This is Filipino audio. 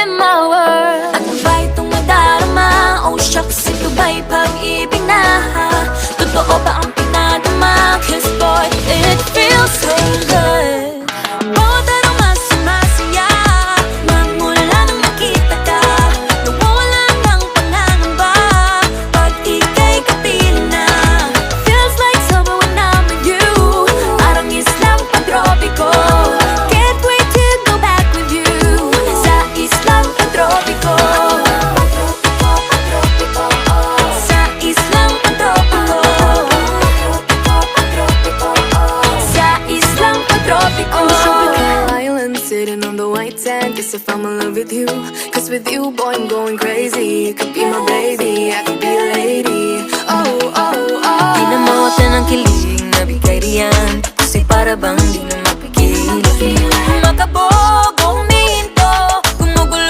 in my world. At kung ba itong nadarama, oh shucks, ito ba'y pag-ibig na? Totoo ba ang pinadama? Cause boy, it feels so good. Bawat araw mas sumasaya, magmula nang makita ka. Nawawala ng pangangamba pag ika'y kapiling na. Feels like summer when I'm with you, parang islang pantropiko. Can't wait to go back with you sa islang pantropiko. Sa islang pantropiko. Sa islang pantropiko. Island sitting on the white sand. Guess if I'm in love with you, cause with you, boy, I'm going crazy. You could be my baby, I could be a lady. Oh, oh, oh. Di na mawala ng kilig na bigay riyan, kasi para bang di na